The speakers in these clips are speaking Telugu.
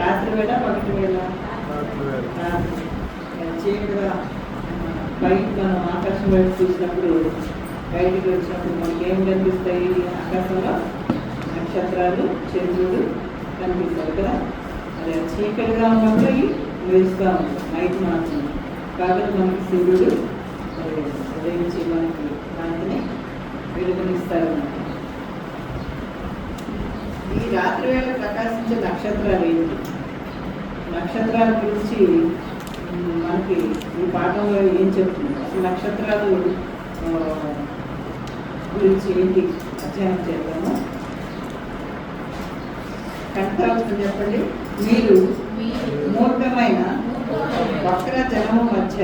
రాత్రి వేళ పగటి వేళ రాత్రి చీకటిగా బయట మనం ఆకాశం వైపు చూసినప్పుడు బయటికి వచ్చినప్పుడు మనకి ఏం కనిపిస్తాయి? ఆకాశంలో నక్షత్రాలు, చంద్రుడు కనిపిస్తారు కదా. అదే చీకటిగా ఉన్నప్పుడు అవి మెరుస్తూ ఉంటాయి నైట్ మాత్రం. కాబట్టి మనకి సూర్యుడు ఉదయించి మనకి కాంతిని వెలుగునిస్తారు. ఈ రాత్రి వేళ ప్రకాశించే నక్షత్రాలు ఏంటి? నక్షత్రాల గురించి మనకి ఈ పాఠంలో ఏం చెప్తుంది? అసలు నక్షత్రాలు గురించి ఏంటి అధ్యయనం చేద్దాము. కంఠాలు చెప్పండి. మీరు మూర్ఖమైన వక్ర జనము మధ్య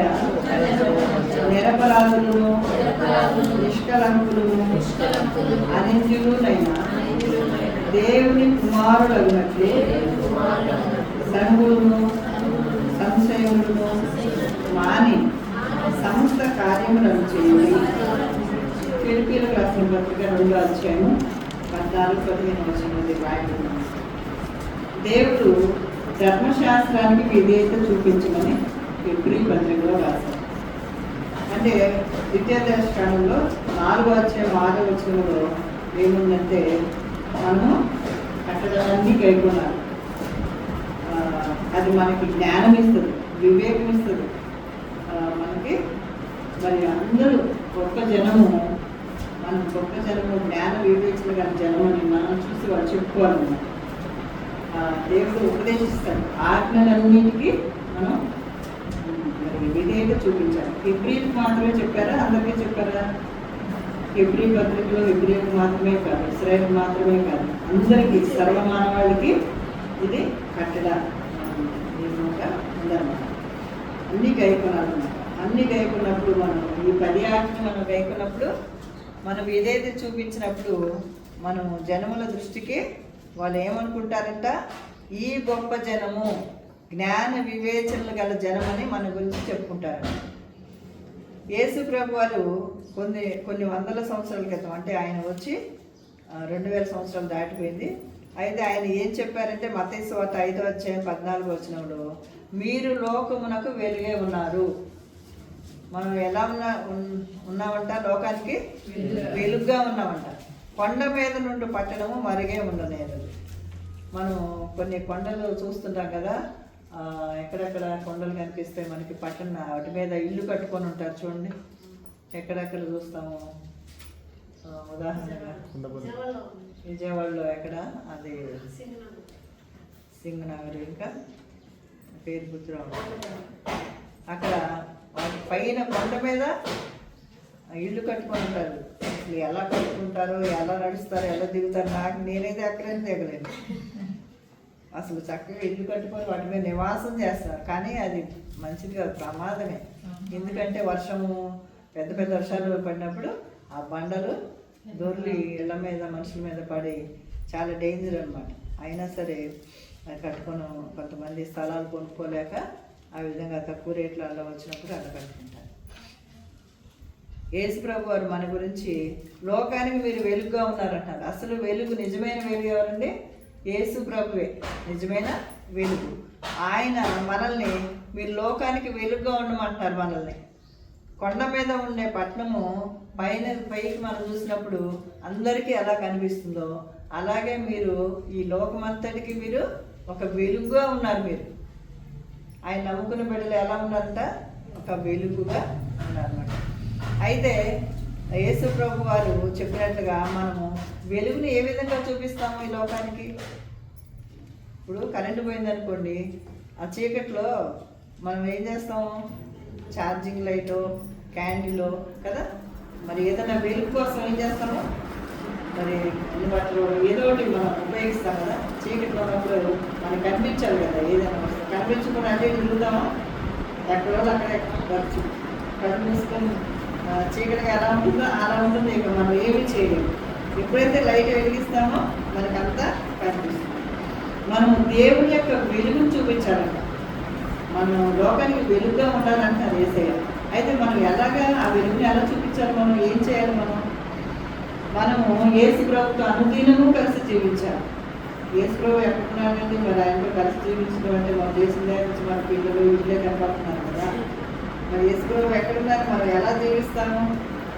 నిరపరాధులను, నిష్కలంకులను, అనింద్యులునైన దేవుని కుమారులైనట్లు సంగులను, సంశయములను మాని సమస్త కార్యములను చేయండి. ఫిలిప్పీయులకు రాసిన పత్రిక 2వ అధ్యాయము 14-15 రాయబడింది. దేవుడు ధర్మశాస్త్రానికి విధేయత చూపించమని ఫిలిప్పీ పత్రికలో రాశారు. అంటే ద్వితీయోపదేశ కాలంలో 4వ అధ్యాయం 6వ వచనంలో ఏముందంటే మనము కట్టడాలన్నీ కైకొనాలి. అది మనకి జ్ఞానం ఇస్తుంది, వివేకం ఇస్తుంది. మనకి మరి అందరూ గొప్ప జనము, మనం గొప్ప జనము, జ్ఞాన వివేచన గల జనము అని మనం చూసి వాళ్ళు చెప్పుకోవాలన్నమాట. దేవుడు ఉపదేశిస్తాడు. ఆజ్ఞలన్నిటికీ మనం మరి విధేయత చూపించాలి. హెబ్రీలకు మాత్రమే చెప్పారా? అందరికీ చెప్పారా? హెబ్రీ పత్రికలో హెబ్రీలకు మాత్రమే కాదు, ఇశ్రాయేలుకు మాత్రమే కాదు, అందరికీ, సర్వమానవాళికి ఇది కట్టడ నియమంగా ఉందన్నమాట. అన్నీ గైకొనాలన్నమాట. అన్నీ గైకొన్నప్పుడు మనం ఈ 10 ఆజ్ఞలు మనం గైకొన్నప్పుడు, మనం విధేయత చూపించినప్పుడు మనం జనముల దృష్టికి వాళ్ళు ఏమనుకుంటారంట? ఈ గొప్ప జనము, జ్ఞాన వివేచనలు గల జనమని మన గురించి చెప్పుకుంటారు. యేసు ప్రభు వారు కొన్ని వందల సంవత్సరాల క్రితం, అంటే ఆయన వచ్చి 2000 సంవత్సరాలు దాటిపోయింది. అయితే ఆయన ఏం చెప్పారంటే మత్తయి సువార్త 5వ అధ్యాయం 14వ వచనంలో, మీరు లోకమునకు వెలుగే ఉన్నారు. మనం ఎలా ఉన్నామంట? లోకానికి వెలుగుగా ఉన్నామంట. కొండ మీద నుండి పట్టణము మరిగే ఉండలేదు. మనం కొన్ని కొండలు చూస్తుంటాం కదా, ఎక్కడెక్కడ కొండలు కనిపిస్తాయి మనకి, పట్టణ వాటి మీద ఇల్లు కట్టుకొని ఉంటారు చూడండి. ఎక్కడెక్కడ చూస్తాము? ఉదాహరణగా విజయవాడలో ఎక్కడ, అది సింగనగర్, ఇంకా పేరు గుర్తురావు, అక్కడ వాటి పైన కొండ మీద ఇల్లు కట్టుకొని ఉంటారు. అసలు ఎలా కట్టుకుంటారో, ఎలా నడుస్తారో, ఎలా దిగుతారు, నేనైతే ఎక్కడైనా దిగలేను. అసలు చక్కగా ఇల్లు కట్టుకొని వాటి మీద నివాసం చేస్తారు. కానీ అది మంచిది కాదు, ప్రమాదమే. ఎందుకంటే వర్షము, పెద్ద పెద్ద వర్షాలు పడినప్పుడు ఆ బండలు దొర్లి ఇళ్ళ మీద, మనుషుల మీద పడి చాలా డేంజర్ అనమాట. అయినా సరే అది కట్టుకొని కొంతమంది స్థలాలు కొనుక్కోలేక ఆ విధంగా తక్కువ రేట్లలో వచ్చినప్పుడు అలా కట్టుకుంటారు. యేసు ప్రభు వారు మన గురించి లోకానికి మీరు వెలుగుగా ఉన్నారంటారు. అసలు వెలుగు, నిజమైన వెలుగు ఎవరండి? యేసు ప్రభువే నిజమైన వెలుగు. ఆయన మనల్ని మీరు లోకానికి వెలుగుగా ఉండమంటారు. మనల్ని కొండ మీద ఉండే పట్టణము పైకి మనం చూసినప్పుడు అందరికీ ఎలా కనిపిస్తుందో అలాగే మీరు ఈ లోకమంతటికి మీరు ఒక వెలుగుగా ఉన్నారు. మీరు ఆయన నమ్ముకున్న బిడ్డలు ఎలా ఉన్నారంట? ఒక వెలుగుగా ఉన్నారన్నమాట. అయితే యేసు ప్రభు వారు చెప్పినట్లుగా మనము వెలుగుని ఏ విధంగా చూపిస్తాము ఈ లోకానికి? ఇప్పుడు కరెంటు పోయిందనుకోండి, ఆ చీకట్లో మనం ఏం చేస్తాము? ఛార్జింగ్ లైటో, క్యాండిలో కదా, మరి ఏదైనా వెలుగు కోసం ఏం చేస్తాము? మరి అందుబాటులో ఏదో ఒకటి మనం ఉపయోగిస్తాం కదా. చీకట్లో ఉన్నప్పుడు మనకు కనిపించాలి కదా, ఏదైనా కనిపించకుండా అంటే తిరుగుతామా? ఎక్కడో అక్కడే వచ్చు కనిపిస్తుంది. చీకటిగా ఎలా ఉంటుందో అలా ఉంటుంది. ఇక మనం ఏమీ చేయలేము. ఎప్పుడైతే లైట్ వెలిగిస్తామో మనకంతా కనిపిస్తుంది. మనము దేవుని యొక్క వెలుగును చూపించాలంట. మనం లోకానికి వెలుగుగా ఉండాలంటారు యేసయ్య. అయితే మనం ఎలాగా ఆ వెలుగుని ఎలా చూపించాలి? మనం ఏం చేయాలి? మనము యేసు ప్రభుతో అనుదినము కలిసి జీవించాలి. యేసుప్రభు ఎక్కడున్నాడండి? మరి ఆయనతో కలిసి జీవించడం అంటే మన దేశం నుంచి మన పిల్లలు ఇళ్ళే కనపడుతున్నారు కదా. మరి యేసుప్రభు ఎక్కడున్నారు, మనం ఎలా జీవిస్తాము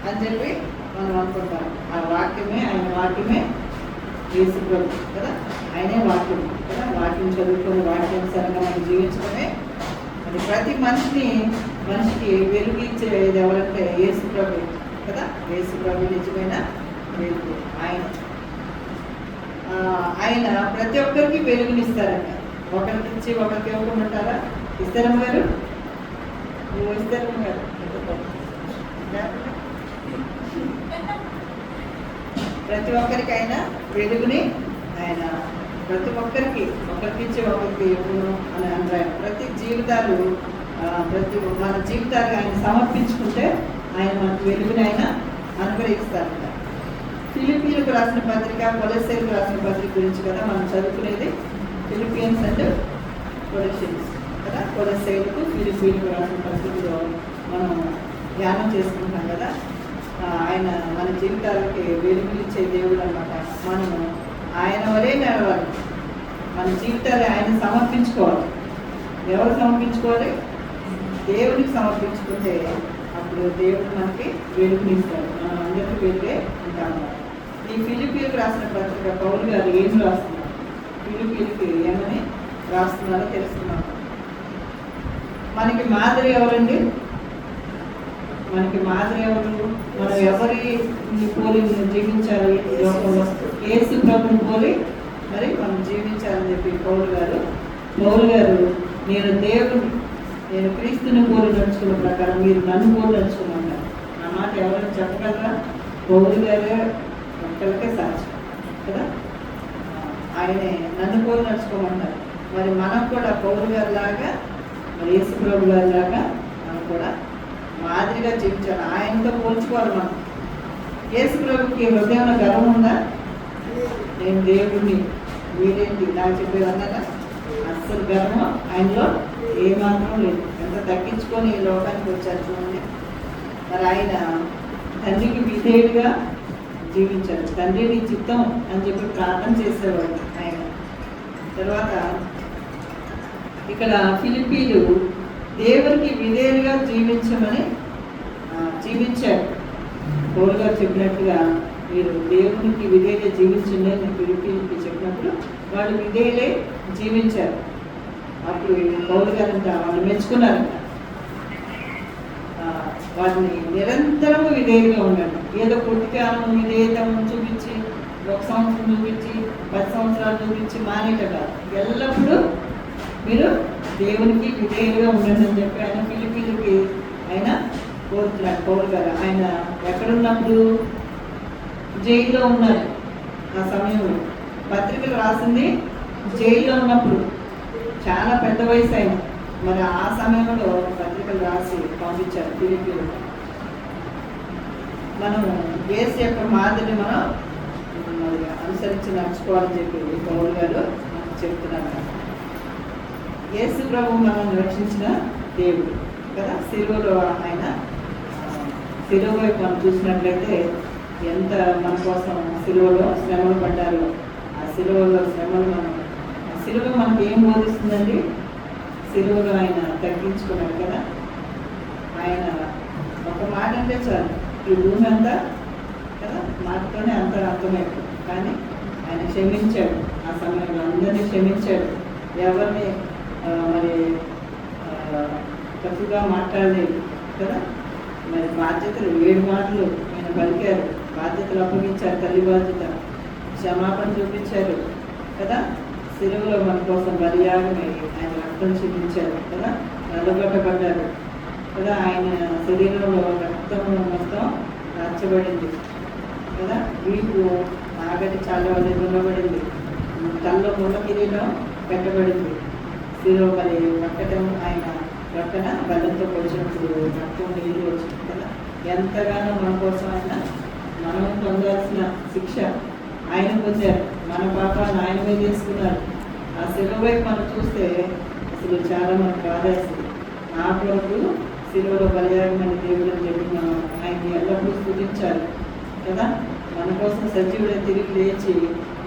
అని చెప్పి మనం అనుకుంటాం. ఆ వాక్యమే, ఆయన వాక్యమే యేసుప్రభు కదా. ఆయనే వాక్యం కదా. వాక్యం చదువుకొని వాక్యానుసారంగా మనం జీవించడమే అది ప్రతి మనిషికి వెలుగు ఇచ్చేది ఎవరంటే యేసుప్రభు కదా. యేసుప్రభు నిజమైన వెలుగు. ఆయన ప్రతి ఒక్కరికి వెలుగునిస్తారంట. ఒకరికి ఇచ్చి ఒకరికి ఇవ్వకుండా ఉంటారా? ఇస్తారమ్మ గారు, నువ్వు ఇస్తారమ్మ గారు. ప్రతి ఒక్కరికి ఆయన వెలుగుని ఆయన ప్రతి ఒక్కరికి ఇచ్చి ఒకరికి ఇవ్వను అని అంటారు. ప్రతి జీవితాలు మన జీవితాలు ఆయన సమర్పించుకుంటే ఆయన మనకు వెలుగుని ఆయన అనుగ్రహిస్తారంట. ఫిలిప్పీలకు రాసిన పత్రిక, కొలస్సీలకు రాసిన పత్రిక గురించి కదా మనం చదువుకునేది. ఫిలిపియన్స్ అండ్ కొలస్సీస్ కదా. కొలస్సీలకు ఫిలిప్పీలకు రాసిన పత్రికలో మనం ధ్యానం చేసుకుంటాం కదా. ఆయన మన జీవితాలకి వెలుగునిచ్చే దేవుడు అన్నమాట. మనము ఆయన వరే నడవాలి. మన జీవితాలు ఆయన సమర్పించుకోవాలి. ఎవరు సమర్పించుకోవాలి? దేవుడికి సమర్పించుకుంటే అప్పుడు దేవుడు మనకి వెలుగునిస్తాడు. మనం అందరికీ వెలుగే ఉంటాము. ఈ ఫిలిప్పీలకు రాసిన పత్రిక పౌలు గారు ఏం రాస్తున్నారు, ఫిలిప్పీలకి ఏమని రాస్తున్నారో తెలుసుకున్నాం. మనకి మాదిరి ఎవరండి? మనకి మాదిరి ఎవరు? మనం ఎవరి పోలి జీవించాలి లోకంలో? యేసు ప్రభుని పోలి మరి మనం జీవించాలని చెప్పి పౌలు గారు నేను క్రీస్తుని పోలి నడుచుకున్న ప్రకారం మీరు నన్ను పోలి నడుచుకున్నాను. ఆ మాట ఎవరైనా చెప్పగలరా? పౌలు గారే ఒక్కరికే సాక్ష్యం కదా. ఆయనే నన్ను పోలి నడుచుకోమన్నారు. మరి మనం కూడా పౌలు గారి లాగా, మరి యేసు ప్రభు గారి లాగా మనం కూడా మాదిరిగా జీవించాలి. ఆయనతో పోల్చుకోవాలి మనం. యేసు ప్రభుకి హృదయంలో గర్వం ఉందా? నేను దేవుడిని, మీరేంటి నాకు చెప్పేది అన్నారా? అస్సలు గర్వం ఆయనలో ఏమాత్రం లేదు. ఎంత తగ్గించుకొని ఈ లోకానికి వచ్చారు చూడండి. మరి ఆయన తండ్రికి విధేయుడిగా జీవించారు. తండ్రిని చిత్తం అని చెప్పి ప్రార్థన చేసేవాడు ఆయన. తర్వాత ఇక్కడ ఫిలిప్పీలు దేవునికి విధేయుడిగా జీవించారు. పౌలు గారు చెప్పినట్టుగా మీరు దేవునికి విధేయుగా జీవించండి అని ఫిలిప్పీలకి చెప్పినప్పుడు వాళ్ళు విధేయులే జీవించారు. అప్పుడు పౌలు గారంట వాళ్ళు మెచ్చుకున్నారంట. వాటిని నిరంతరము విధేయులుగా ఉండండి. ఏదో కొద్దికాలం విధేయతను చూపించి 1 సంవత్సరం చూపించి 10 సంవత్సరాలు చూపించి మానేట కాదు. ఎల్లప్పుడూ మీరు దేవునికి విధేయులుగా ఉండండి అని చెప్పి ఆయన ఫిలిప్పీలకి ఆయన కోరుతున్నాడు. పౌలు గారు ఆయన ఎక్కడున్నప్పుడు జైల్లో ఉన్నారు. ఆ సమయంలో పత్రికలు రాసింది జైల్లో ఉన్నప్పుడు, చాలా పెద్ద వయసు ఆయన. మరి ఆ సమయంలో పత్రికలు రాసి పంపించారు ఫిలిప్పీలు. మనం యేసు యొక్క మాదిరిని మనం మరి అనుసరించి నడుచుకోవాలని చెప్పి పౌలు గారు మనకు చెప్తున్నారు. యేసు ప్రభు మనల్ని రక్షించిన దేవుడు కదా. సిలువలో ఆయన సిలువ వైపు మనం చూసినట్లయితే ఎంత మన కోసం సిలువలో శ్రమలు పడ్డారో, ఆ సిలువలో శ్రమలు సిలువ మనకి ఏం బోధిస్తుందండి? సిలువలో ఆయన తగ్గించుకున్నాడు కదా. ఆయన ఒక మాట అంటే చాలు, ఈ భూమి అంతా కదా మాటతోనే అంత అర్థమైపోయింది. కానీ ఆయన క్షమించాడు. ఆ సమయంలో అందరినీ క్షమించాడు. ఎవరిని మరి తప్పుగా మాట్లాడలేదు కదా. మరి బాధ్యతలు 7 మాటలు ఆయన పలికారు. బాధ్యతలు అప్పగించారు. తల్లి బాధ్యత, క్షమాపణ చూపించారు కదా. సిలువలో మన కోసం బలియాగమై ఆయన రక్తం చూపించారు కదా. నల్లగొట్టబడ్డారు కదా. ఆయన శరీరంలో రక్తం మొత్తం రాచబడింది కదా. వీపు ఆగటి చాలా నిలబడింది. తల్లో ముళ్ళ కిరీటం పెట్టబడింది. సిలువ మరి పక్కటం ఆయన పక్కన బలంతో పొడిచినప్పుడు రక్తం నీళ్ళు వచ్చింది కదా. ఎంతగానో మన కోసం ఆయన మనం పొందాల్సిన శిక్ష ఆయన పొందారు. మన పాపాలను ఆయన మీద తీసుకున్నారు. ఆ సిలువ వైపు మనం చూస్తే అసలు చాలా మనకు బాధేస్తుంది. నా కొరకు సిలువలో బలియాగమని దేవుడు అని చెప్పి మనం ఆయన్ని ఎల్లప్పుడూ స్తుతించాలి కదా. మన కోసం సజీవుడు తిరిగి లేచి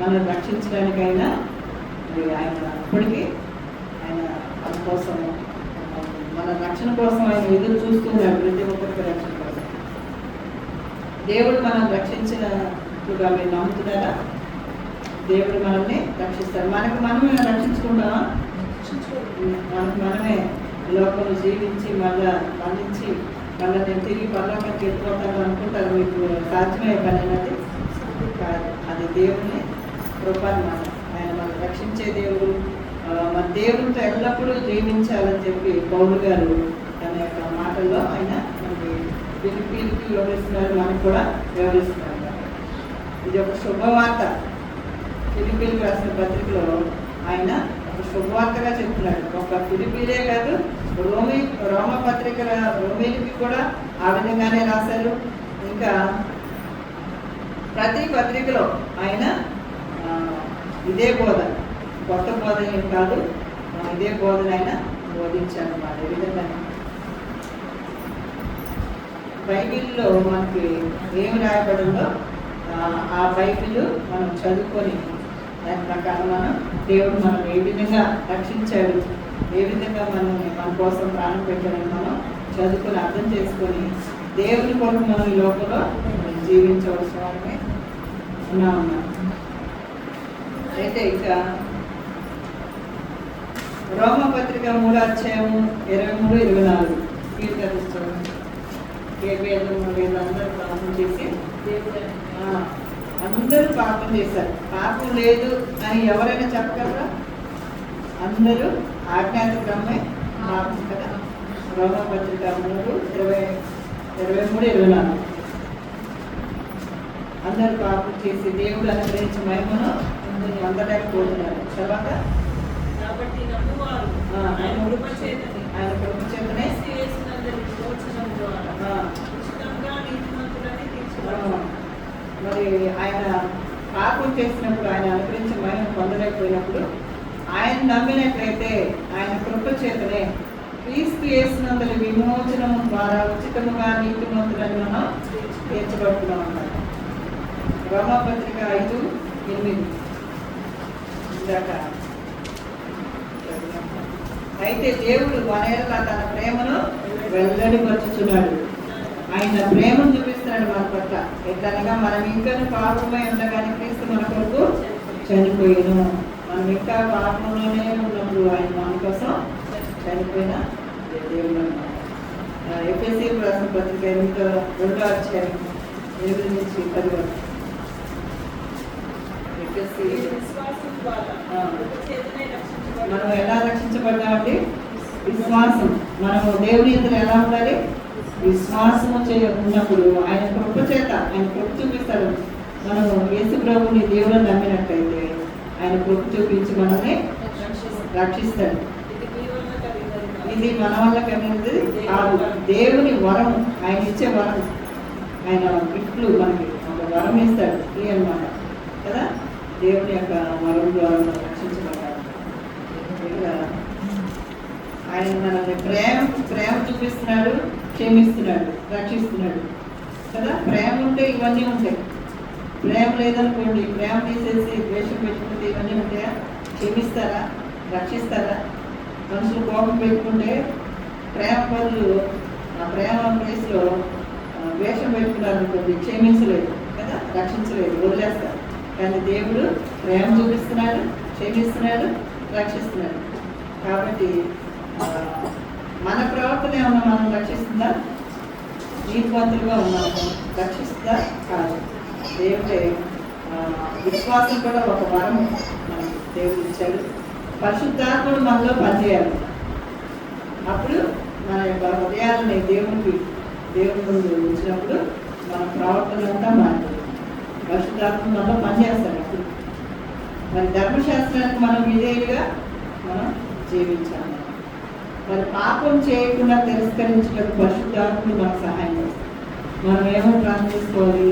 మనం రక్షించడానికైనా మరి ఆయన అప్పటికీ ఆయన మన కోసం, మన రక్షణ కోసం ఆయన ఎదురు చూస్తున్నాడు, ప్రతి ఒక్కరికి రక్షణ కోసం. దేవుడు మనం రక్షించినట్టుగా మీరు నమ్ముతున్నారా? దేవుడు మనల్ని రక్షిస్తాడు. మనమే రక్షించుకుంటామా? మనకు మనమే లోకంలో జీవించి మళ్ళా మరణించి మళ్ళీ నేను తిరిగి పరలోకానికి వెళ్ళిపోతాను అనుకుంటారు. మీకు సాధ్యమయ్యే పని అనేది కాదు. అది దేవుని కృపాన్నమాట. ఆయన మనం రక్షించే దేవుడు. మన దేవుడితో ఎల్లప్పుడూ జీవించాలని చెప్పి పౌలు గారు తన యొక్క మాటల్లో ఆయన మనకి పిలిపి వివరిస్తున్నారు, మనకు కూడా వివరిస్తున్నారు. ఇది ఒక శుభవార్త. ఫిలిప్పీలకు రాసిన పత్రికలో ఆయన ఒక శుభవార్తగా చెప్తున్నాడు. ఒక ఫిలిప్పీలే కాదు, రోమీలకి కూడా ఆ విధంగానే రాశారు. ఇంకా ప్రతి పత్రికలో ఆయన ఇదే బోధన, కొత్త బోధన ఏం కాదు, ఇదే బోధన ఆయన బోధించాడు అన్నమాట. ఈ విధంగా బైబిల్లో మనకి ఏమి రాయబడిందో ఆ బైబిల్ మనం చదువుకొని దాని ప్రకారం మనం దేవుడు మనం ఏ విధంగా రక్షించాడు, ఏ విధంగా మన కోసం ప్రాణం పెట్టాడని మనం చదువుకొని అర్థం చేసుకొని దేవుని కొరకు మనం ఈ లోపల జీవించవలసిన వారిని ఉన్నాం. అయితే ఇక రోమపత్రిక 3వ అధ్యాయము 23-24 కీర్తిస్తారు. ఏ భేదం లేదు, అందరూ పాపం చేసి అందరూ పాపం చేశారు. పాపం లేదు అని ఎవరైనా చెప్పగలరా? అందరూ ఆజ్ఞాతిక్రమే పాపం కదా. రోమపత్రిక 3:23-24 అందరూ పాపం చేసి దేవుడు అనుగ్రహించిన మహిమను అందలేకపోతున్నారు. తర్వాత ఆయన కృప చేతనే మరి ఆయన పాపం చేసినప్పుడు, ఆయన అనుగ్రహించిన మహిమను పొందలేకపోయినప్పుడు ఆయన నమ్మినట్లయితే ఆయన కృప చేతనే క్రీస్తు యేసునందుల విమోచనం ద్వారా ఉచితముగా నీతిమంతులని మనం తీర్చబడుతున్నాం అన్నారు. రోమపత్రిక 5:8 ఇందాక. అయితే దేవుడు మనేలా తన ప్రేమను వెల్లడిపరుచుచున్నాడు. ఆయన ప్రేమను చూపిస్తున్నాడు మన పట్ల. ఎట్లనగా మనం ఇంకా పాపమై ఉండగానే క్రీస్తు మన కొరకు చనిపోయాను. మనం ఇంకా పాపంలోనే ఉన్నప్పుడు ఆయన మన కోసం చనిపోయిన దేవుడు అన్నమాట. ఎఫెసీయులకు రాసిన పత్రిక 2వ అధ్యాయం 7-10 వరకు. మనం ఎలా రక్షించబడ్డామండి? విశ్వాసం. మనము దేవుని ఎదురు ఎలా ఉండాలి? విశ్వాసము ఉన్నప్పుడు ఆయన కృప చేత ఆయన కృప చూపిస్తాడు. మనము యేసు ప్రభుని దేవుడు నమ్మినట్లయితే ఆయన కృప చూపించి మనల్ని రక్షిస్తాడు. ఇది మన వల్ల కలిగినది కాదు, దేవుని వరం, ఆయన ఇచ్చే వరం. ఆయన గిఫ్ట్లు మనకి ఒక వరం ఇస్తాడు, ఫ్రీ అన్నమాట కదా. దేవుని యొక్క వరం ద్వారా మనం రక్షించబడ్డాడు. ఆయన మనల్ని ప్రేమ చూపిస్తున్నాడు, క్షమిస్తున్నాడు, రక్షిస్తున్నాడు కదా. ప్రేమ ఉంటే ఇవన్నీ ఉంటాయి. ప్రేమ లేదనుకోండి, ప్రేమ తీసేసి ద్వేషం పెట్టుకుంటే ఇవన్నీ ఉంటాయా? క్షమిస్తారా? రక్షిస్తారా? మనుషులు కోపం పెట్టుకుంటే ప్రేమ బదులు ఆ ప్రేమ ప్లేస్లో ద్వేషం పెట్టుకున్నారు అనుకోండి, క్షమించలేదు కదా, రక్షించలేదు, వదిలేస్తారు. కానీ దేవుడు ప్రేమ చూపిస్తున్నాడు, క్షమిస్తున్నాడు, రక్షిస్తున్నాడు. కాబట్టి మన ప్రవర్తన ఏమన్నా మనం రక్షిస్తుందా? నీతివంతులుగా ఉన్నాము, రక్షిస్తుందా? కాదు. దేవుడే విశ్వాసం కూడా ఒక వరం మనకి దేవుడు ఇచ్చాడు. పరిశుద్ధాత్ముడు మనలో పనిచేయాలి. అప్పుడు మన యొక్క హృదయాలని దేవుని ముందు ఉంచినప్పుడు మన ప్రవర్తన అంతా మారుతుంది. పరిశుద్ధాత్మ మనలో పనిచేస్తాడు. అప్పుడు మరి ధర్మశాస్త్రానికి మనం విధేయులుగా మనం జీవించాలి. మరి పాపం చేయకుండా తిరస్కరించడానికి పరిశుద్ధాత్ముడు మనకు సహాయం చేస్తాడు. మనం ఏమో ప్రార్థించుకోవాలి?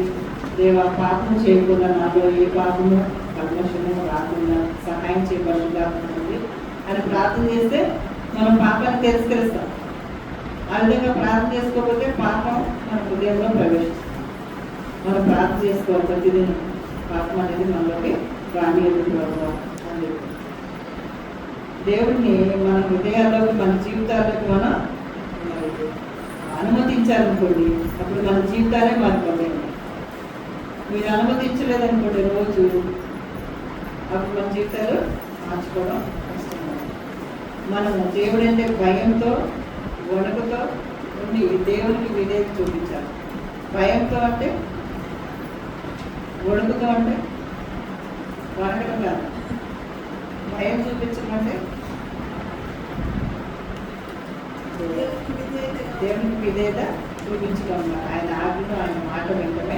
దేవా, పాపం చేయకుండా నాలో ఏ పాపము కల్మషము రాకుండా సహాయం చేయ పరిశుద్ధాత్ముడి అని ప్రార్థన చేస్తే మనం పాపాన్ని తిరస్కరిస్తాం. ఆ విధంగా ప్రార్థన చేసుకోకపోతే పాపం మన హృదయంలో ప్రవేశిస్తుంది. మనం ప్రార్థన చేసుకోవాలి ప్రతిదినం. పాపం అనేది మనలోకి రాని అని దేవుడిని మన హృదయాల్లోకి మన జీవితాల్లోకి మనం అనుమతించాలనుకోండి, అప్పుడు మన జీవితాలే మారిపోతాయి. మీరు అనుమతించలేదనుకోండి రోజు, అప్పుడు మన జీవితాలు మార్చుకోవడం కష్టం. మనము దేవుడు అంటే భయంతో వణుకుతో ఉండి దేవుడికి విధేయత చూపించాలి. భయంతో అంటే వణుకుతో అంటే వణకడం కాదు, భయం చూపించమంటే దేవునికి విధేయత చూపించడం. ఆయన ఆజ్ఞను ఆయన మాట వెంటనే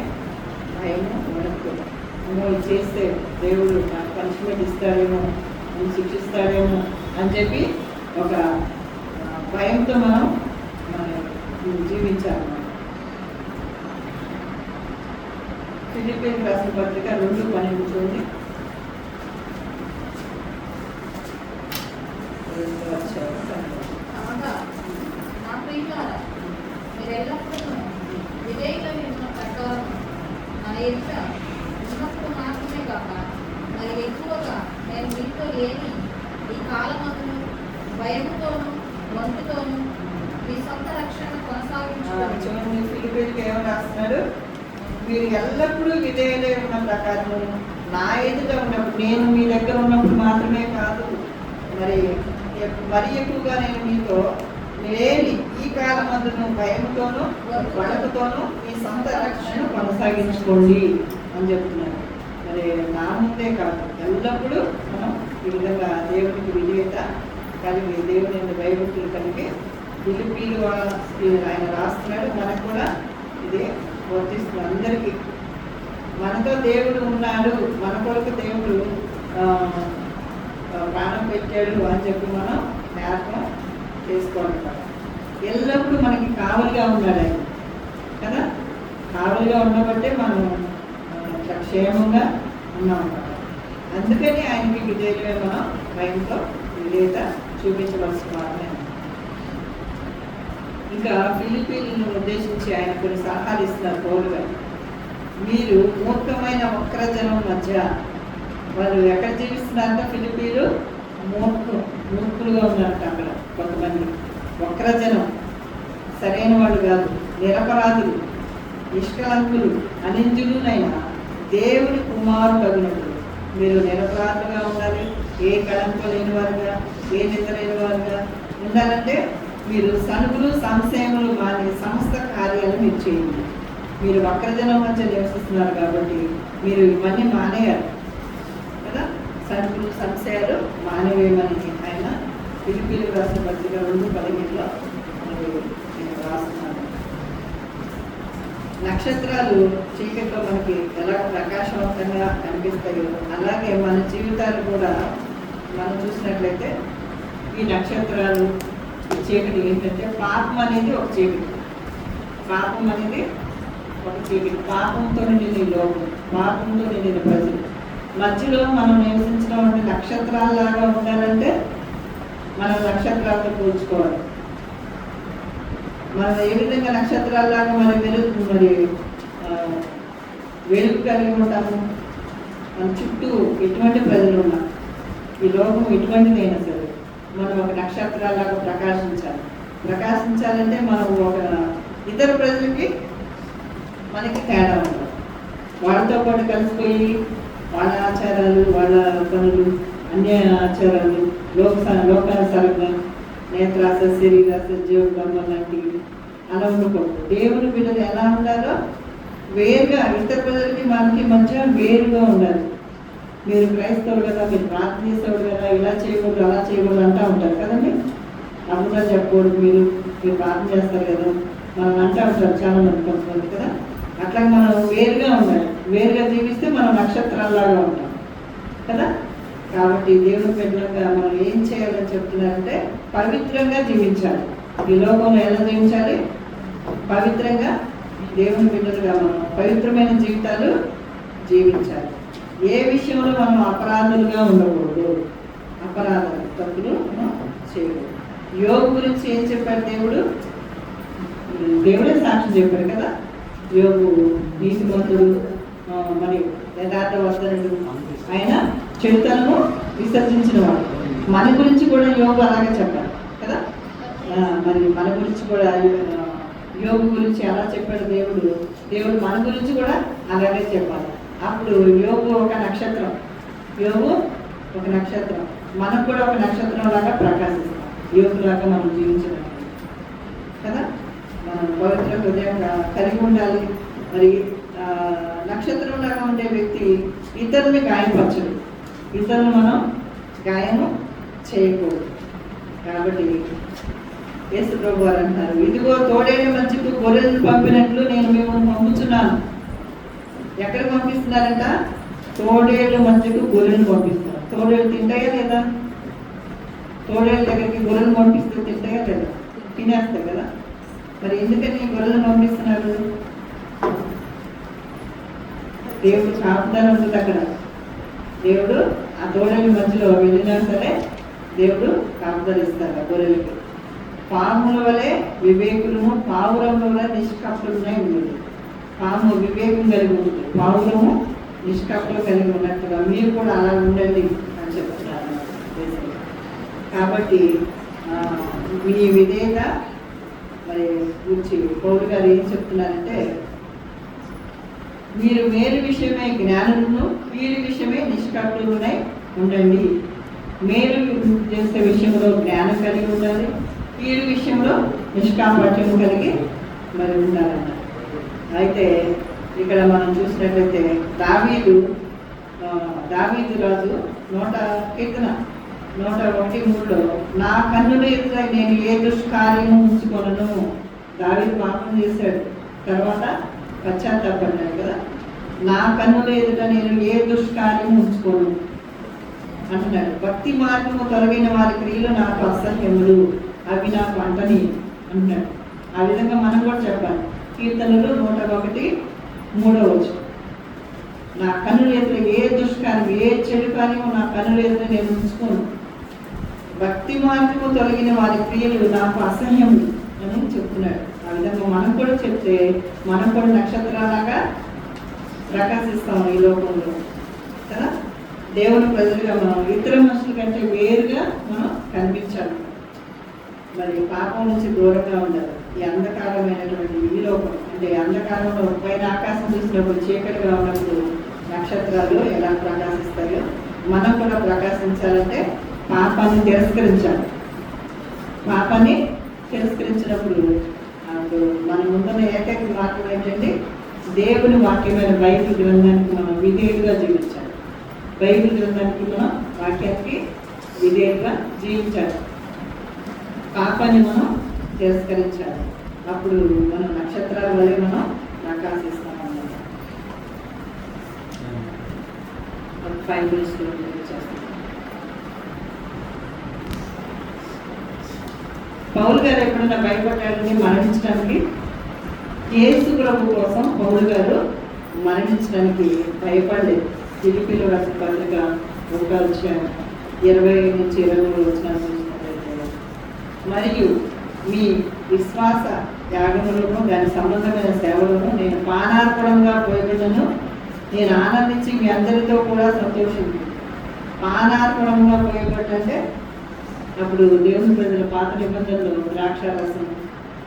భయము వణుకుతుంది. అమ్మో ఇది చేస్తే దేవుడు నాకు పనిష్మెంట్ ఇస్తాడేమో, నన్ను శిక్షిస్తాడేమో అని చెప్పి ఒక భయంతో మనం జీవించాలి. ఫిలిప్పీయులకు రాసిన పత్రిక 2:12 చూడండి. మాత్రమే కాక మరి ఎక్కువగా నేను మీతో లేని ఈ కాలమందును భయముతోను వంతుతోను మీ సొంత రక్షణ కొనసాగించుకోండి. చూడండి, ఫిలిప్పీయులకు ఏమని రాస్తున్నాడు? మీరు ఎల్లప్పుడూ విధేయులై ఉన్న ప్రకారం నా ఎదుట ఉన్నప్పుడు, నేను మీ దగ్గర ఉన్నప్పుడు మాత్రమే కాదు, మరి ఎక్కువగా నేను మీతో లేని ఈ కాలమందును భయంతోనూ వణకుతోనూ మీ సొంత రక్షణను కొనసాగించుకోండి అని చెప్తున్నాను. మరి నా ముందే కాదు, ఎల్లప్పుడూ మనం ఈ విధంగా దేవునికి విధేయత కలిగి, దేవుని భయభక్తులు కలిగి ఫిలిప్పీయులు ఆయన రాస్తున్నాడు. మనకు కూడా ఇదే వర్తిస్తుంది. అందరికీ మనతో దేవుడు ఉన్నాడు, మన కొరకు దేవుడు ప్రాణం పెట్టాడు అని చెప్పి మనం జ్ఞాపకం చేసుకోవాలి. ఎల్లప్పుడూ మనకి కావలిగా ఉన్నాడు ఆయన కదా. కావలిగా ఉండబట్టే మనం క్షేమంగా ఉన్నాం. అందుకని ఆయనకి విధేయులే మనం భయంతో విధేయత చూపించవలసిన వారమే. ఇంకా ఫిలిప్పీయులను ఉద్దేశించి ఆయన కొన్ని సలహాలు ఇస్తున్నారు పౌలుగా. మీరు మూర్ఖమైన వక్రజనం మధ్య, వాళ్ళు ఎక్కడ జీవిస్తున్నారంటే ఫిలిప్పీయులు మూర్ఖులుగా ఉన్నారంట. అక్కడ కొంతమంది వక్రజనం, సరైన వాళ్ళు కాదు, నిరపరాధులు, నిష్కలంకులు, అనింజులునైనా దేవుని కుమారుడు అగినట్లు మీరు నిరపరాధులుగా ఉండాలి. ఏ కళంకం లేని వారుగా, ఏ నింద లేని వారుగా ఉండాలంటే మీరు సనుగులు సంశయములు మానే సమస్త కార్యాలను మీరు చేయండి. మీరు వక్రజనం మధ్య నివసిస్తున్నారు కాబట్టి మీరు ఇవన్నీ మానేయాలి కదా. సనుగులు సంశయాలు మానేవేమని ఆయన ఫిలిప్పీయులకు రాసిన పత్రిక 2:15 రాస్తున్నాను. నక్షత్రాలు చీకట్లో మనకి ఎలా ప్రకాశవంతంగా కనిపిస్తాయో అలాగే మన జీవితాలు కూడా మనం చూసినట్లయితే ఈ నక్షత్రాలు, ఈ చీకటి ఏంటంటే పాపం అనేది ఒక చీకటి. పాపం అనేది ఒక చీకటి. పాపంతో నిండిన ఈ లోకం, పాపంతో నిండిన ప్రజలు మధ్యలో మనం నివసించడం అంటే నక్షత్రాలలాగా ఉండాలంటే మనం నక్షత్రాలతో పోల్చుకోవాలి. మనం ఏ విధంగా నక్షత్రాలలాగా వెలుగు కలిగి ఉంటాము. మన చుట్టూ ఎటువంటి ప్రజలు ఉన్నారు, ఈ లోకం ఎటువంటిదైనా సరే మనం ఒక నక్షత్రాలాగా ప్రకాశించాలంటే మనం ఒక ఇతర ప్రజలకి మనకి తేడా ఉంటుంది. వాళ్ళతో పాటు కలిసిపోయి వాళ్ళ ఆచారాలు, వాళ్ళ పనులు, అన్య ఆచారాలు, లోకానుసారంగా నేత్రాస, శరీరాస, జీవబ్రహ్మ లాంటివి అలా ఉండకూడదు. దేవుని బిడ్డలు ఎలా ఉండాలో వేరుగా, ఇతర ప్రజలకి మనకి మధ్య వేరుగా ఉండాలి. మీరు క్రైస్తవుడు కదా, మీరు ప్రార్థన చేసేవాడు కదా, ఇలా చేయకూడదు అలా చేయకూడదు అంటూ ఉంటారు కదండి. అప్పుడా చెప్పకూడదు, మీరు ప్రార్థన చేస్తారు కదా, మనం అంటూ ఉంటారు చాలా మంది కొంతమంది కదా. అట్లా మనం వేరుగా ఉండాలి. వేరుగా జీవిస్తే మనం నక్షత్రాల్లాగా ఉంటాం కదా. కాబట్టి దేవుని బిడ్డలుగా మనం ఏం చేయాలని చెప్తున్నారంటే పవిత్రంగా జీవించాలి. ఈ లోకంలో ఎలా జీవించాలి? పవిత్రంగా. దేవుని బిడ్డలుగా మనం పవిత్రమైన జీవితాలు జీవించాలి. ఏ విషయంలో మనం అపరాధులుగా ఉండకూడదు. అపరాధాలు, తప్పులు మనం చేయకూడదు. యోగు గురించి ఏం చెప్పాడు దేవుడు? దేవుడే సాక్ష్యం చెప్పాడు కదా. యోగు నీతిమంతుడు, మరి యథార్థవంతుడు, ఆయన చెడుతనము విసర్జించిన వాడు. మన గురించి కూడా యోగు అలాగే చెప్పాలి కదా. మరి మన గురించి కూడా యోగు గురించి ఎలా చెప్పాడు దేవుడు మన గురించి కూడా అలాగే చెప్పాలి. అప్పుడు యోగు ఒక నక్షత్రం, యోగు ఒక నక్షత్రం, మనకు కూడా ఒక నక్షత్రం లాగా ప్రకాశిస్తాం యోగులాగా మనం జీవించడానికి కదా. మనం పవిత్ర హృదయం కలిగి ఉండాలి. మరి నక్షత్రం లాగా ఉండే వ్యక్తి ఇతరుల్ని గాయపరచడు, ఇతరులు మనం గాయము చేయకూడదు. కాబట్టి యేసు ప్రభు వారు అంటారు, ఇదిగో తోడేళ్ళ మధ్యకు గొర్రెలను పంపినట్లు నేను మిమ్మల్ని పంపుతున్నాను. ఎక్కడ పంపిస్తున్నారంట? తోడేళ్ళ మధ్యకు గొర్రెలు పంపిస్తారు. తోడేళ్ళు తింటాయా లేదా? తోడేళ్ళ దగ్గరికి గొర్రెలు పంపిస్తే తింటాయా లేదా? తినేస్తాయి కదా. మరి ఎందుకని గొర్రెలను పంపిస్తున్నారు? దేవుడు కాపుదల ఉంటుంది అక్కడ. దేవుడు ఆ తోడేళ్ళ మధ్యలో వెళ్ళినా సరే దేవుడు కాపుదల ఇస్తారు ఆ గొర్రెలకి. పాముల వలె వివేకులము, పావురముల వలె నిష్కపటులై ఉండేది. పాము వివేకం కలిగి ఉంటుంది, పావురము నిష్కపటం కలిగి ఉన్నట్టుగా మీరు కూడా అలా ఉండండి అని చెప్తున్నారు. కాబట్టి మీ విధేయత మరి గురించి పౌలు గారు ఏం చెప్తున్నారంటే, మీరు మేలు విషయమై జ్ఞానమును, కీడు విషయమై నిష్కపటులై ఉండండి. మేలు చేసే విషయంలో జ్ఞానం కలిగి ఉండాలి, కీడు విషయంలో నిష్కాపట్యం కలిగి మరి ఉండాలన్న. అయితే ఇక్కడ మనం చూసినట్లయితే దావీదు రాజు 101:3 నా కన్నుల ఎదుట నేను ఏ దుష్కార్యము ఉంచుకొనను. దావీదు పాపం చేశాడు, తర్వాత పశ్చాత్తాపడ్డాడు కదా. నా కన్నుల ఎదుట నేను ఏ దుష్కార్యము ఉంచుకోను అంటున్నాడు. భక్తి మార్గము తొలగిన వారి క్రియలు నాకు అసహ్యములు, అవి నాకు అంటని అంటున్నాడు. ఆ విధంగా మనం కూడా చెప్పాలి. కీర్తనలు 101:3 నా కన్నుల ఎదుట ఏ దుష్కార్యం, ఏ చెడు కార్యము నా కన్నుల ఎదుట నేను ఉంచుకోను. భక్తి మార్గము తొలగిన వారి క్రియలు నాకు అసహ్యములు అని చెప్తున్నాడు. ఆ విధంగా మనం కూడా చెప్తే మనం కూడా నక్షత్రాలాగా ప్రకాశిస్తాం ఈ లోకంలో కదా. దేవుని ప్రజలుగా మనం ఇతర మనుషుల కంటే వేరుగా మనం కనిపించాలి. మరి పాపం నుంచి దూరంగా ఉండాలి. ఈ అంధకారమైనటువంటి ఈ లోకం అంటే అంధకారంలో పైన ఆకాశం చూసినప్పుడు చీకటిగా ఉన్నప్పుడు నక్షత్రాలు ఎలా ప్రకాశిస్తాయో మనం కూడా ప్రకాశించాలంటే పాపాన్ని తిరస్కరించాలి. పాపాన్ని తిరస్కరించినప్పుడు మన ముందున్న ఏకైక మార్గం ఏంటంటే దేవుని వాక్యమైన బైబిల్ గ్రంథానికి మనం విధేయులుగా జీవించాలి. బైబిల్ గ్రంథానికి మనం వాక్యానికి విధేయులుగా జీవించాలి. పాపాన్ని మనం తిరస్కరించాలి. అప్పుడు మనం నక్షత్రాల వల్లే మనం ప్రకాశిస్తామన్నమాట. 5 minutes చేస్తాం. పౌలు గారు ఎప్పుడైనా భయపడ్డాడని మరణించడానికి, యేసు ప్రభు కోసం పౌలు గారు మరణించడానికి భయపడలేదు. ఫిలిప్పీయులకు రాసిన పత్రిక 1:20-23 మరియు మీ విశ్వాస త్యాగములను దాని సంబంధమైన సేవలను నేను పానార్పణంగా పోయబడ్డను. నేను ఆనందించి మీ అందరితో కూడా సంతోషించు. పానార్పణంగా పోయబడ్డంటే అప్పుడు దేవుని ప్రజల పాత నిబంధనలు ద్రాక్షారసం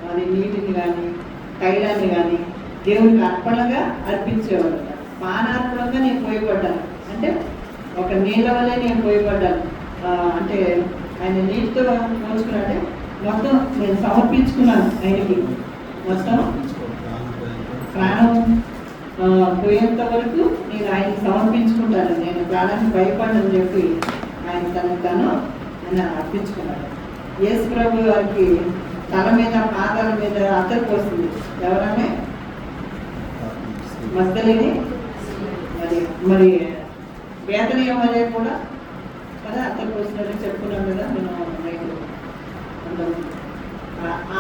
అది నీటిని కానీ తైలాన్ని కానీ దేవునికి అర్పణగా అర్పించేవాడు. పానార్పణంగా నేను పోయబడ్డాను అంటే ఒక నీళ్ళ వల్లే నేను పోయబడ్డాను. అంటే ఆయన నీటితో పోల్చుకున్నాడే మొత్తం నేను సమర్పించుకున్నాను ఆయనకి. మొత్తం ప్రాణం పోయేంత వరకు నేను ఆయనకి సమర్పించుకుంటాను. నేను ప్రాణానికి భయపడని చెప్పి ఆయన తను ఆయన అర్పించుకున్నాడు. యేసు ప్రభు వారికి తల మీద పాదాల మీద అత్తరు పోస్తుంది. ఎవరమే మగ్దలేని మరి వేతనీయ వలె కూడా కదా అత్తరు పోసినట్టు చెప్పుకున్నాం కదా నేను.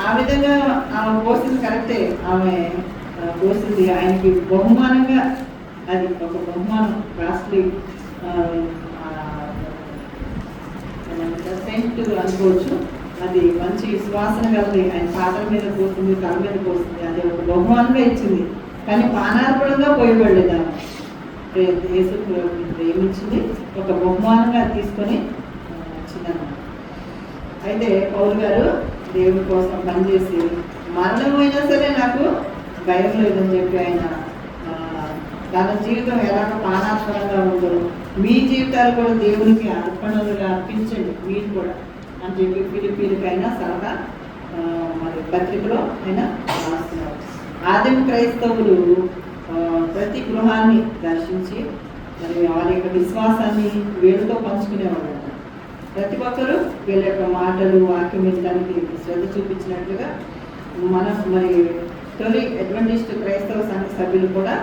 ఆ విధంగా ఆమె పోసింది కరెక్టే. ఆమె పోసింది ఆయనకి బహుమానంగా. అది ఒక బహుమానం, కాస్ట్లీ సెంట్ అనుకోవచ్చు. అది మంచి సువాసన కలిగి ఆయన పాత్ర మీద పోస్తుంది, తల మీద పోస్తుంది. అది ఒక బహుమానంగా ఇచ్చింది. కానీ పానార్పణంగా పోయబడలేదు. ఆమె యేసు ప్రేమించింది, ఒక బహుమానంగా తీసుకొని వచ్చిందన్నమాట. అయితే పౌలు గారు దేవుడి కోసం పనిచేసి మరణమైనా సరే నాకు భయం లేదని చెప్పి ఆయన తన జీవితం ఎలాగ ప్రాణాత్మకంగా ఉందో మీ జీవితాలు కూడా దేవునికి అర్పణలుగా అర్పించండి మీరు కూడా అని చెప్పి ఫిలిప్పీలకైనా సలహా మరి పత్రికలో ఆయన రాస్తున్నారు. ఆదిమ క్రైస్తవులు ప్రతి గృహాన్ని దర్శించి మరి వారి యొక్క విశ్వాసాన్ని వీళ్ళతో పంచుకునేవాళ్ళు. ప్రతి ఒక్కరూ వీళ్ళ యొక్క మాటలు వాక్యం వినడానికి శ్రద్ధ చూపించినట్లుగా మరి తొలి అడ్వెంటిస్ట్ క్రైస్తవ సంఘ సభ్యులు కూడా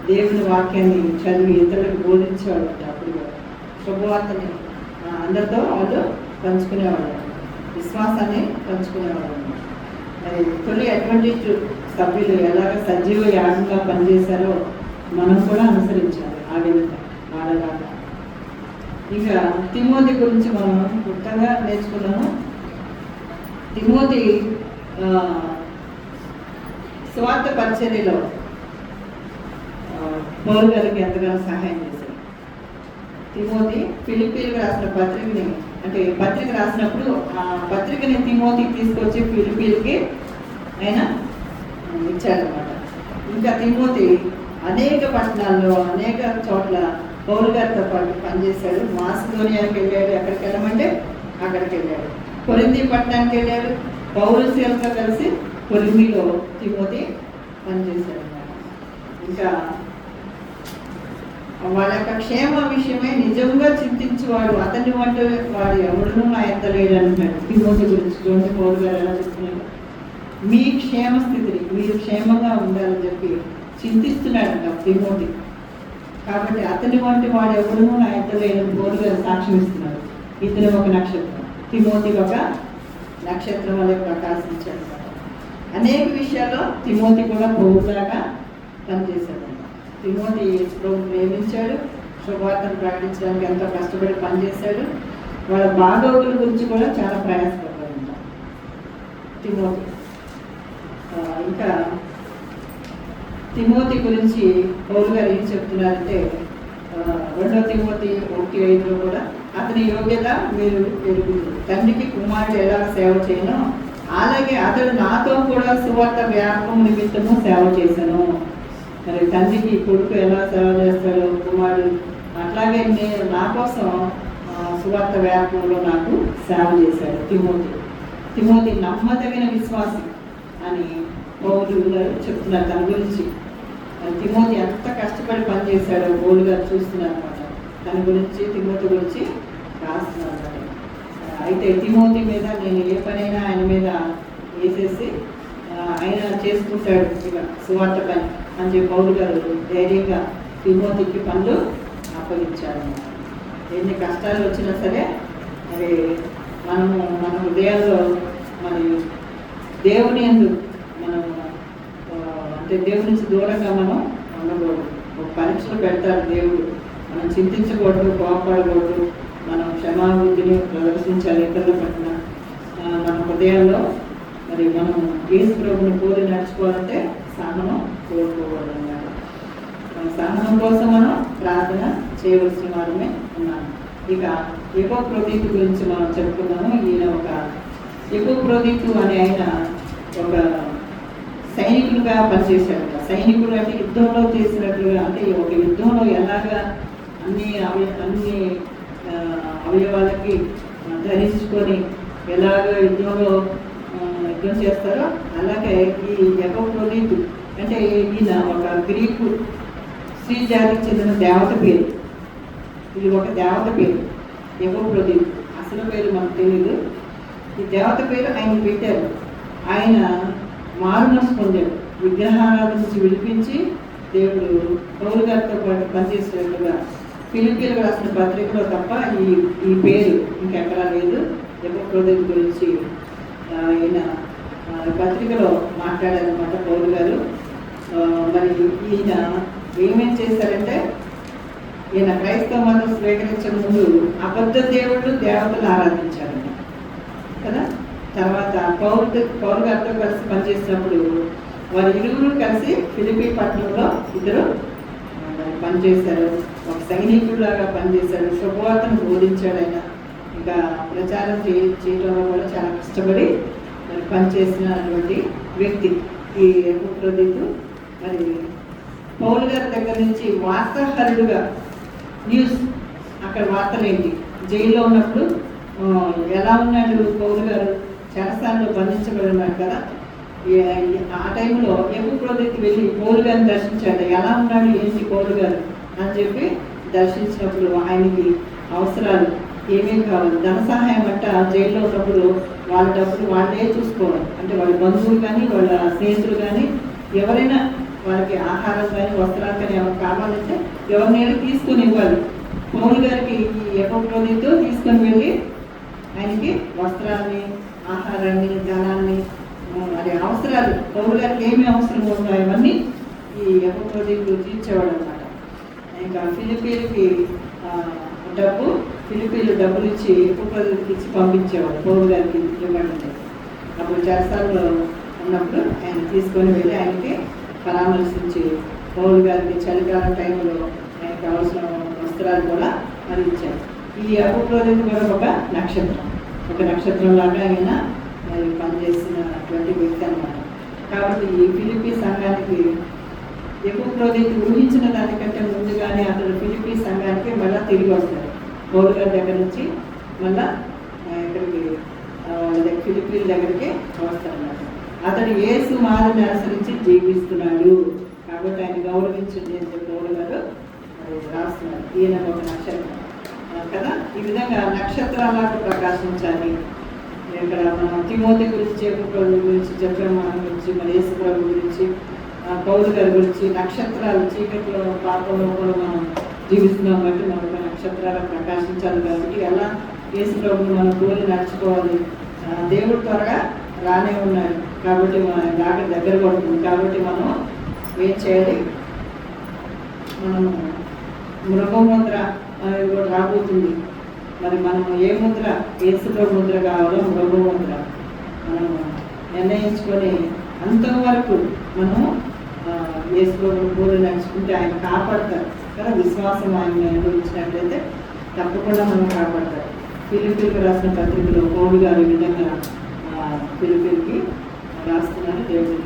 దేవుని వాక్యాన్ని చదివి ఇతరులకు బోధించేవాళ్ళు. అప్పుడు శుభవార్తని అందరితో వాళ్ళు పంచుకునేవాళ్ళు, విశ్వాసాన్ని పంచుకునేవాళ్ళు. మరి తొలి అడ్వెంటిస్ట్ సభ్యులు ఎలాగ సజీవ యాగంగా పనిచేశారో మనం కూడా అనుసరించాలి ఆ విధంగా వాడలాగా. ఇంకా తిమోతి గురించి మనం గుర్తంగా నేర్చుకున్నాము. తిమోతి స్వార్థ పరిచర్యలో పౌలు గారికి ఎంతగానో సహాయం చేశారు. తిమోతి ఫిలిప్పీలకు రాసిన పత్రికని అంటే పత్రిక రాసినప్పుడు ఆ పత్రికని తిమోతికి తీసుకొచ్చి ఫిలిప్పీలకి ఆయన ఇచ్చాడనమాట. ఇంకా తిమోతి అనేక పట్టణాల్లో అనేక చోట్ల పౌలు గారితో పాటు పనిచేశాడు. మాసిదోనియాకి వెళ్ళాడు, ఎక్కడికి వెళ్ళమంటే అక్కడికి వెళ్ళాడు. కొరింథీ పట్టణానికి వెళ్ళాడు, పౌలు శీలతో కలిసి కొరింథీలో తిమోతి పనిచేశాడు అన్నమాట. ఇంకా వాళ్ళ యొక్క క్షేమ విషయమే నిజంగా చింతించేవాడు అతన్ని వంటి వాడు ఎవడునూ నా ఎత్తలేడు అంటున్నాడు తిమోతి గురించి. చూడండి పౌలు గారు ఎలా చెప్తున్నాడు, మీ క్షేమ స్థితిని మీరు క్షేమంగా ఉండాలని చెప్పి చింతిస్తున్నాడు తిమోతి. కాబట్టి అతని వంటి వాడు ఎవడునూ నా ఎత్తలేదని పౌలు గారు సాక్ష్యం ఇస్తున్నాడు. ఇతను ఒక నక్షత్రం, తిమోతి ఒక నక్షత్రం వల్ల ప్రకాశించాడు. అనేక విషయాల్లో తిమోతి కూడా పౌరులాగా పనిచేశాడు. తిమోతి యేసుప్రభువుని ప్రేమించాడు, శుభవార్తను ప్రకటించడానికి ఎంతో కష్టపడి పనిచేశాడు. వాళ్ళ బాగోగుల గురించి కూడా చాలా ప్రయాసపడ్డాడు తిమోతి. ఇంకా తిమోతి గురించి పౌలు గారు ఏం చెప్తున్నారంటే 2 తిమోతి 1:5 కూడా అతని యోగ్యత మీరు ఎరుగుదురు. తండ్రికి కుమారుడు ఎలా సేవ చేయనో అలాగే అతడు నాతో కూడా సువార్త వ్యాపకం నిమిత్తము సేవ చేశాను. మరి తండ్రికి కొడుకు ఎలా సేవ చేస్తాడో కుమారుడు అట్లాగే నేను నా కోసం సువార్త వ్యాపకంలో నాకు సేవ చేశాడు తిమోతి. తిమోతి నమ్మదగిన విశ్వాసి అని పౌలు గారు చెప్తున్నారు తన గురించి. తిమోతి ఎంత కష్టపడి పనిచేశాడో పౌలు గారు చూస్తున్నారు అన్నమాట. తన గురించి తిమోతి గురించి రాస్తున్నారు. అయితే తిమోతి మీద నేను ఏ పనైనా ఆయన మీద వేసేసి ఆయన చేసుకుంటాడు ఇక సువార్త పని అని చెప్పి పౌలు గారు ధైర్యంగా తిమోతికి పనులు అప్పగించాడు. ఎన్ని కష్టాలు వచ్చినా సరే మరి మన హృదయాల్లో మరి దేవుని యందు మనం అంటే దేవుడి నుంచి దూరంగా మనం ఉండకూడదు. ఒక పరీక్షలు పెడతాడు దేవుడు. మనం చింతించకూడదు, కోపడకూడదు, మనం క్షమాబుద్ధిని ప్రదర్శించాలి ఇతరుల పట్ల. మన హృదయాల్లో మరి మనం యేసు ప్రభువుని పోలి నడుచుకోవాలంటే సహనం కోరుకోవాలన్నమాట. సహనం కోసం మనం ప్రార్థన చేయవలసిన వారమే ఉన్నాము. ఇక ఎపోక్రోదీతు గురించి మనం చెప్పుకున్నాము. ఈయన ఒక ఎపోక్రోదీతు అనే ఆయన ఒక సైనికులుగా పనిచేశాడు. సైనికులు అంటే యుద్ధంలో చేసినట్లుగా, అంటే ఒక యుద్ధంలో ఎలాగా అన్ని అవయవాలకి ధరించుకొని ఎలాగ యుద్ధంలో యుద్ధం చేస్తారో అలాగే ఈ ఎపోక్రోదీతు అంటే ఈయన ఒక గ్రీకు స్త్రీ జాతికి చెందిన దేవత పేరు. ఇది ఒక దేవత పేరు ఎపోక్రోదీతు. అసలు పేరు మనకు తెలియదు. ఈ దేవత పేరు ఆయన పెట్టారు. ఆయన మారుమనసు పొందాడు. విగ్రహారాధన నుంచి విడిపించి దేవుడు పౌలు గారితో పాటు పనిచేసినట్లుగా ఫిలిప్పీలకు రాసిన పత్రికలో తప్ప ఈ పేరు ఇంకెక్కడా లేదు. ఎపోక్రోదీతు గురించి ఈయన పత్రికలో మాట్లాడారనమాట పౌలు గారు. మరి ఈయన ఏమేం చేశారంటే ఈయన క్రైస్తవ మతం స్వీకరించే ముందు అబద్ధ దేవుళ్ళు దేవతలు ఆరాధించారు కదా. తర్వాత పౌలు గారితో కలిసి పనిచేసినప్పుడు వారు ఇరువురు కలిసి ఫిలిప్పీ పట్టణంలో ఇద్దరు పనిచేశారు. ఒక సైనికుడిలాగా పనిచేశారు. శుభవార్తను బోధించాడు ఆయన. ఇంకా ప్రచారం చేయడంలో కూడా చాలా కష్టపడి మరి పనిచేసినటువంటి వ్యక్తి ఈ ఎపిఫ్రోదితు. మరి పౌలు గారి దగ్గర నుంచి వార్తాహరుడుగా న్యూస్, అక్కడ వార్తలేంటి, జైల్లో ఉన్నప్పుడు ఎలా ఉన్నాడు పౌలు గారు, చెరసాలలో బంధించబడి ఉన్నాడు కదా. ఆ టైంలో ఎపిఫ్రోదితు వెళ్ళి పౌలు గారిని దర్శించాడు. ఎలా ఉన్నాడు ఏంటి పౌలు గారు అని చెప్పి దర్శించినప్పుడు ఆయనకి అవసరాలు ఏమేమి కావాలి, ధన సహాయం అంట. జైల్లో ఉన్నప్పుడు వాళ్ళ డబ్బులు వాళ్ళే చూసుకోవాలి. అంటే వాళ్ళ బంధువులు కానీ వాళ్ళ స్నేహితులు కానీ ఎవరైనా వాళ్ళకి ఆహారం కానీ వస్త్రాలు కానీ ఏమైనా కావాలంటే ఎవరినైనా తీసుకొని ఇవ్వాలి. పౌలు గారికి ఈ ఎపిఫ్రోదితు తీసుకొని వెళ్ళి ఆయనకి వస్త్రాన్ని, ఆహారాన్ని, ధనాన్ని, అది అవసరాలు పౌలు గారికి ఏమి అవసరం ఉన్నాయో అవన్నీ ఈ ఎపిఫ్రోదితు తీర్చేవాడు అనమాట. ఇంకా ఫిలిప్పీలకి ఫిలిప్పీలు డబ్బులు ఇచ్చి ఎపిఫ్రోదితుకి ఇచ్చి పంపించేవాడు పౌలు గారికి ఇవ్వమంటే. అప్పుడు చెరసాలలో ఉన్నప్పుడు ఆయన తీసుకొని వెళ్ళి ఆయనకి పరామర్శించి పౌలు గారికి చలికాలం టైంలో ఆయనకి కావాల్సిన వస్త్రాలు కూడా అందించారు. ఈ ఎపిఫ్రోదితు కూడా ఒక నక్షత్రం లాగా ఆయన మరి పనిచేసినటువంటి వ్యక్తి అన్నమాట. కాబట్టి ఈ ఫిలిప్పీ సంఘానికి ఎపిఫ్రోదితు ఊహించిన దానికంటే ముందుగానే అతను ఫిలిప్పీ సంఘానికి మళ్ళీ తిరిగి వస్తాడు. పౌలు గారి దగ్గర నుంచి మళ్ళీ ఇక్కడికి ఫిలిప్పీల దగ్గరికి వస్తాడన్నమాట. అతడు యేసు మాదిరిని అనుసరించి జీవిస్తున్నాడు కాబట్టి ఆయన గౌరవించండి అని చెప్పి పౌలు గారు రాస్తున్నారు. ఈయన ఒక నక్షత్రం కదా. ఈ విధంగా నక్షత్రాలకు ప్రకాశించాలి. ఇక్కడ మనం తిమోతి గురించి, ఎపిఫ్రోదితు గురించి చెప్పాము, మన గురించి, మన యేసు ప్రభు గురించి, పౌలు గారి గురించి. నక్షత్రాలు చీకట్లో పాపంలో కూడా మనం జీవిస్తున్నాం కాబట్టి మనకు నక్షత్రాలు ప్రకాశించాలి. కాబట్టి ఎలా యేసు ప్రభుని మనం కోరి నడుచుకోవాలి. దేవుడు త్వరగా రానే ఉన్నాడు కాబట్టి మన దాకా దగ్గర పడుతుంది. కాబట్టి మనం ఏం చేయాలి, మనము మృగముద్ర అనేది కూడా రాబోతుంది. మరి మనము ఏ ముద్ర, యేసులో ముద్ర కావాలో మృగముద్ర మనము నిర్ణయించుకొని అంతవరకు మనము యేసులో కూడా నడుచుకుంటే ఆయన కాపాడతారు కదా. విశ్వాసం ఆయన అనుభవించినట్లయితే తప్పకుండా మనం కాపాడతారు. ఫిలిప్పీలకు రాసిన పత్రికలో పౌలు గారు ఈ విధంగా ఫిలిప్పీలకి రాస్తున్నారు. దేవుడు